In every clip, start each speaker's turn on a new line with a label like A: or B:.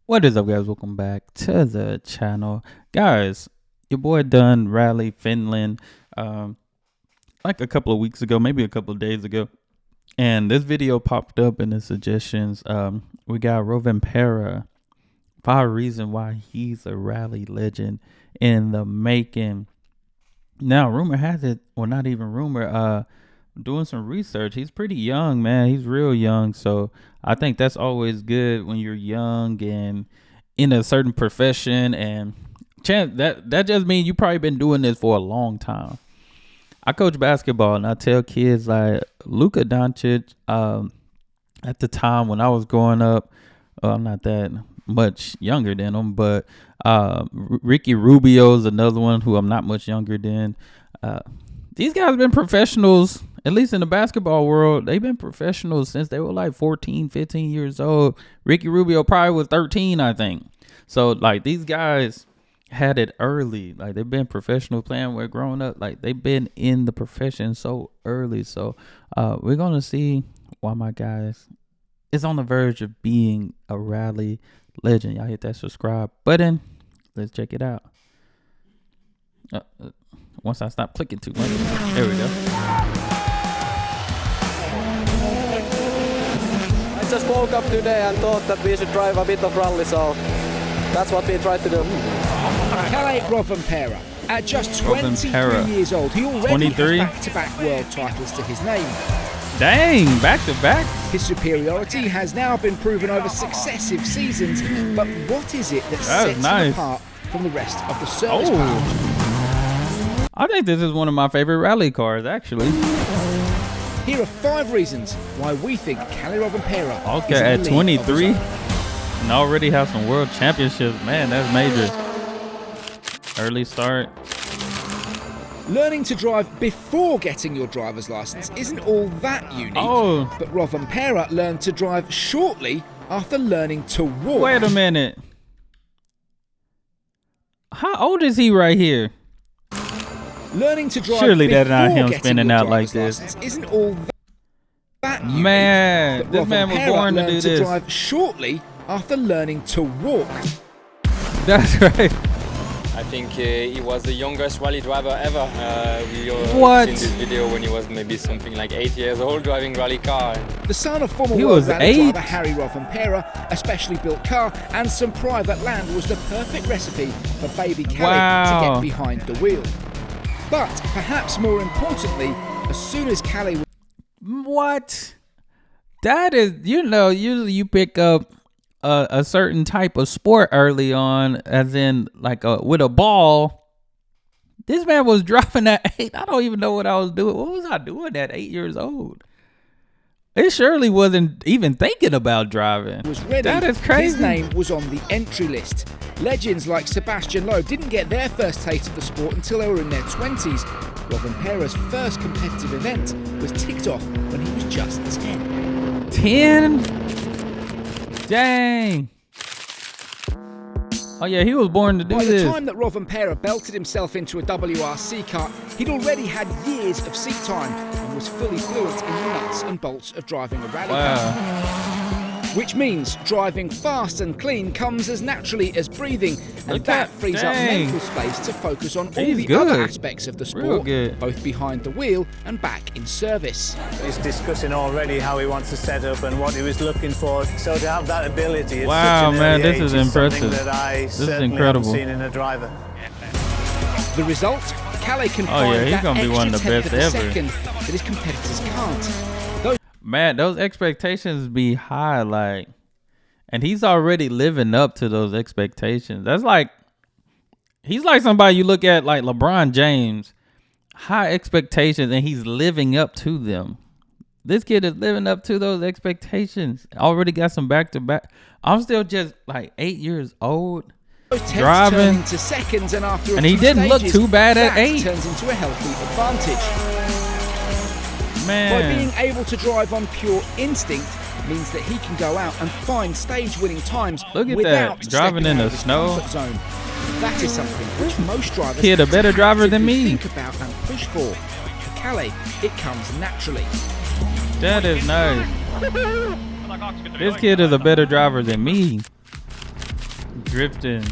A: What is up, guys? Welcome back to the channel. Guys, your boy done rally Finland like a couple of weeks ago, maybe a couple of days ago. And this video popped up in the suggestions. We got Rovanperä, 5 reasons why he's a rally legend in the making. Now, rumor has it, or not even rumor, doing some research, he's pretty young, man. He's real young, so I think that's always good when you're young and in a certain profession. And that just means you probably been doing this for a long time. I coach basketball, and I tell kids like Luka Doncic, at the time when I was growing up, I'm not that much younger than him, but Ricky Rubio is another one who I'm not much younger than. These guys have been professionals, at least in the basketball world. They've been professionals since they were like 14, 15 years old. Ricky Rubio probably was 13, I think. So, like, these guys had it early. Like, they've been professional playing with growing up. Like, they've been in the profession so early. So, we're going to see why my guys is on the verge of being a rally legend. Y'all hit that subscribe button. Let's check it out. Once I stop clicking too much. There we go.
B: I just woke up today and thought that we should drive a bit of rally, so that's what we tried to do.
C: Kalle Rovanperä, at just 23 years old, he already
A: 23?
C: has back-to-back world titles to his name.
A: Dang, back to back.
C: His superiority has now been proven over successive seasons, but what is it that sets him apart from the rest of the service power?
A: I think this is one of my favorite rally cars, actually.
C: Here are 5 reasons why we think Kalle Rovanperä
A: okay,
C: is
A: at 23 and already have some world championships. Man, that's major. Early start.
C: Learning to drive before getting your driver's license isn't all that unique. But Rovanperä learned to drive shortly after learning to walk.
A: Wait a minute. How old is he right here?
C: Learning to drive
A: surely that's not him
C: getting
A: spinning
C: your
A: out like
C: driver's
A: this.
C: license isn't all that unique.
A: Man, this man was born to do
C: learned
A: this.
C: to drive shortly after learning to walk.
A: That's right.
D: I think he was the youngest rally driver ever. We
A: What?
D: seen this video when he was maybe something like 8 years old driving rally car.
C: The son of former
A: He
C: world
A: was
C: rally
A: 8?
C: driver Harry Rovanperä, a specially built car and some private land was the perfect recipe for baby Kalle to get behind the wheel. But perhaps more importantly, as soon as Kalle was...
A: What? That is, usually you pick up a certain type of sport early on, as in like with a ball. This man was driving at 8. I don't even know what I was doing. What was I doing at 8 years old? It surely wasn't even thinking about driving.
C: Was ready.
A: That is crazy.
C: His name was on the entry list. Legends like Sebastian Loeb didn't get their first taste of the sport until they were in their 20s. Rovanperä's first competitive event was ticked off when he was just 10.
A: 10? Dang. Oh yeah, he was born to do this.
C: By the time that Rovanperä belted himself into a WRC car, he'd already had years of seat time and was fully fluent in the nuts and bolts of driving a rally car. Which means driving fast and clean comes as naturally as breathing, and that frees up mental space to focus on all the other aspects of the sport, both behind the wheel and back in service.
E: He's discussing already how he wants to set up and what he was looking for. So to have that ability, it's
A: wow,
E: such an
A: man,
E: early
A: this is
E: age
A: impressive.
E: That I
A: this is
E: certainly
A: incredible.
E: haven't seen in a driver.
C: The result? Kalle can find
A: he's
C: that
A: gonna be one of the
C: extra
A: best
C: tenth of a
A: ever.
C: second that his competitors can't.
A: Man, those expectations be high, like, and he's already living up to those expectations. That's like, he's like somebody you look at like LeBron James, high expectations, and he's living up to them. This kid is living up to those expectations. Already got some back-to-back. I'm still just like 8 years old, driving,
C: into seconds, and after
A: and he didn't look too bad at 8.
C: Turns into a healthy advantage.
A: Man.
C: By being able to drive on pure instinct means that he can go out and find stage-winning times without
A: driving in the snow.
C: Zone. That is something which most drivers
A: Kid a better driver than me.
C: Think about and push for. For Kalle, it comes naturally.
A: That is nice. This kid is a better driver than me. Drifting.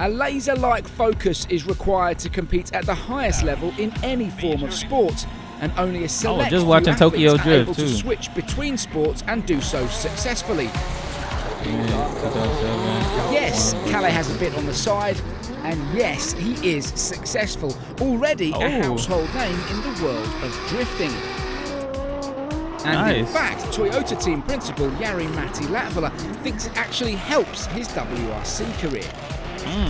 C: A laser-like focus is required to compete at the highest level in any form of sport, and only a select
A: just
C: few
A: watching
C: athletes
A: Tokyo
C: are
A: Drift,
C: able
A: too.
C: to switch between sports and do so successfully. Yes, Kalle has a bit on the side, and yes, he is successful, already a household name in the world of drifting. And in fact, Toyota team principal Jari-Matti Latvala thinks it actually helps his WRC career.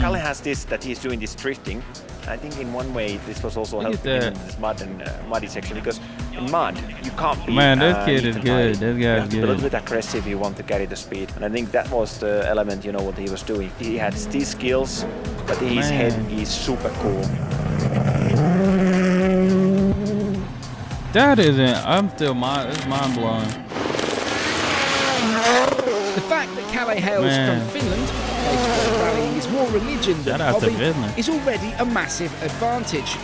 F: Kalle has this, that he's doing this drifting. I think in one way this was also
A: Look at
F: helping him in
A: that.
F: this mud and muddy section, because in mud you can't be
A: Man, this kid
F: neat
A: is
F: and
A: good.
F: tidy.
A: This
F: You have
A: guy's
F: to be a little
A: good.
F: bit aggressive if you want to carry the speed, and I think that was the element, you know, what he was doing. He had these skills, but his head is super cool.
A: That isn't. I'm still it's mind blowing.
C: The fact that Kalle hails
A: Man.
C: from Finland, a place where rallying is more religion than
A: Shout out to
C: hobby,
A: Finland.
C: is already a massive advantage.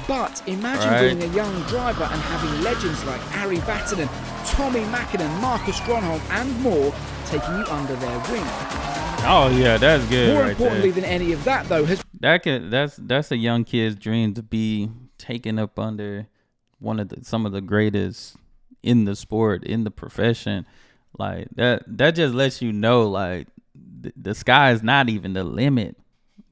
C: But imagine
A: Right.
C: being a young driver and having legends like Ari Vatanen, Tommy Mäkinen, Marcus Gronholm and more taking you under their wing.
A: Oh yeah, that's good.
C: More
A: right
C: importantly
A: there.
C: than any of that though has
A: That's a young kid's dream, to be taken up under some of the greatest in the sport, in the profession. Like that just lets you know, like, the sky is not even the limit.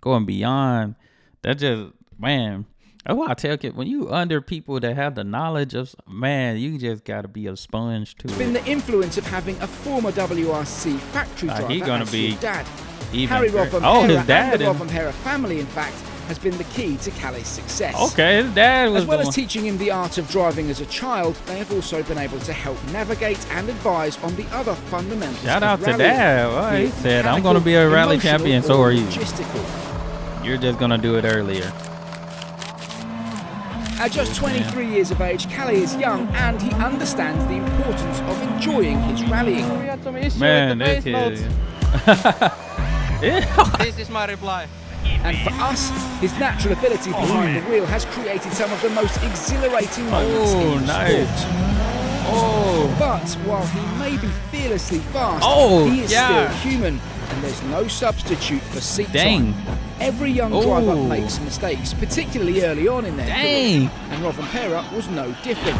A: Going beyond that, just, man, that's why I tell kids, when you under people that have the knowledge of, man, you just got to be a sponge to
C: been
A: it.
C: the influence of having a former WRC factory driver
A: he gonna
C: as
A: be
C: your dad.
A: even
C: Harry
A: great.
C: Rovanperä
A: Oh, his dad
C: and the
A: is-
C: Rovanperä family, in fact, has been the key to Kalle's success.
A: Okay, his dad was
C: As well
A: the
C: as
A: one.
C: teaching him the art of driving as a child, they have also been able to help navigate and advise on the other fundamentals
A: Shout
C: of
A: out to
C: rallying,
A: Dad. Well, he
C: be it
A: said, I'm
C: mechanical,
A: going to be a rally
C: emotional,
A: champion, so
C: or
A: are you.
C: logistical.
A: You're just going to do it earlier.
C: At just 23 years of age, Kalle is young and he understands the importance of enjoying his rallying.
B: We had some issue
A: Man,
B: with
A: that
B: the base
A: kid.
B: notes.
A: Yeah.
B: This is my reply.
C: And for us, his natural ability behind the wheel has created some of the most exhilarating moments in the
A: nice.
C: sport.
A: Oh.
C: But while he may be fearlessly fast,
A: Oh,
C: he is
A: yeah.
C: still human, and there's no substitute for seat
A: Dang.
C: time. Every young driver
A: Oh.
C: makes mistakes, particularly early on in their
A: Dang.
C: career, and Rovanperä was no different.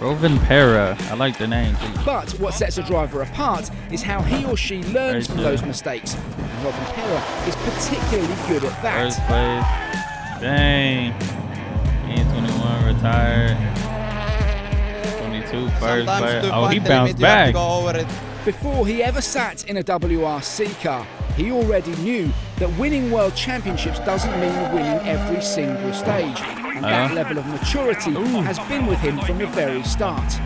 A: Rovanperä. I like the name, too.
C: But what sets a driver apart is how he or she learns from
A: Right there.
C: those mistakes, and Rovanperä is particularly good at that.
A: First place. Dang. He in 21 retired. 22 first place. Oh, he bounced back.
C: Before he ever sat in a WRC car, he already knew that winning world championships doesn't mean winning every single stage. And that level of maturity has been with him from the very start.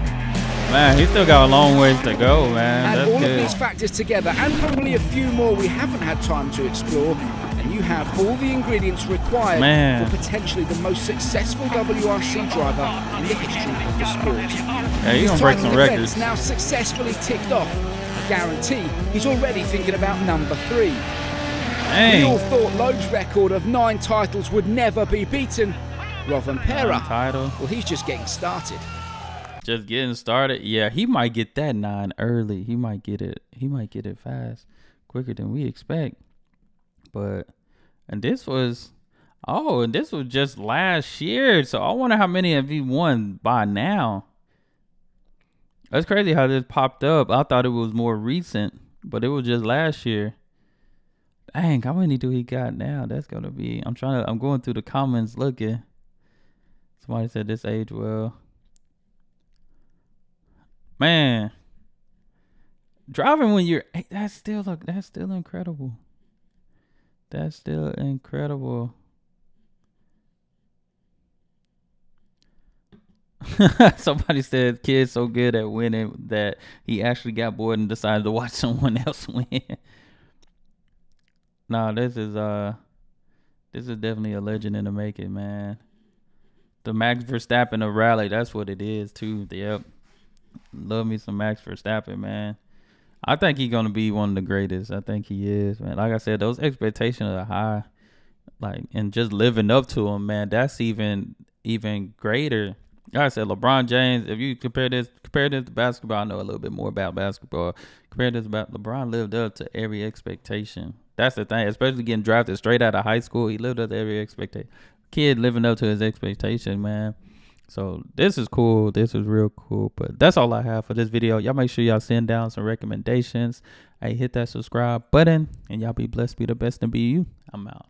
A: Man, he still got a long ways to go, man.
C: And
A: That's
C: all
A: good.
C: of these factors together, and probably a few more we haven't had time to explore, and you have all the ingredients required
A: Man.
C: for potentially the most successful WRC driver in the history of the sport.
A: Yeah, he's
C: His
A: gonna break
C: title
A: some
C: defense
A: records.
C: now successfully ticked off. I guarantee he's already thinking about number 3. We all
A: Dang.
C: thought Loeb's record of 9 titles would never be beaten. Rovanperä,
A: Title.
C: well, he's just getting started.
A: Just getting started. Yeah, he might get that 9 early. He might get it. He might get it fast, quicker than we expect. And this was just last year. So I wonder how many have he won by now. That's crazy how this popped up. I thought it was more recent, but it was just last year. Dang, how many do he got now? That's gonna be. I'm going through the comments looking. Somebody said this age well. Man, driving when you're that's still incredible. That's still incredible. Somebody said kid's so good at winning that he actually got bored and decided to watch someone else win. Nah, this is definitely a legend in the making, man. The Max Verstappen of rally, that's what it is too. Yep. Love me some Max Verstappen, man. I think he's gonna be one of the greatest. I think he is, man. Like I said, those expectations are high. Like, and just living up to them, man, that's even greater. Like I said, LeBron James, if you compare this to basketball, I know a little bit more about basketball. Compare this about LeBron lived up to every expectation. That's the thing, especially getting drafted straight out of high school. He lived up to every expectation. Kid living up to his expectation, man. So this is cool. This is real cool. But that's all I have for this video. Y'all make sure y'all send down some recommendations. Hey, hit that subscribe button, and y'all be blessed, be the best, and be you. I'm out.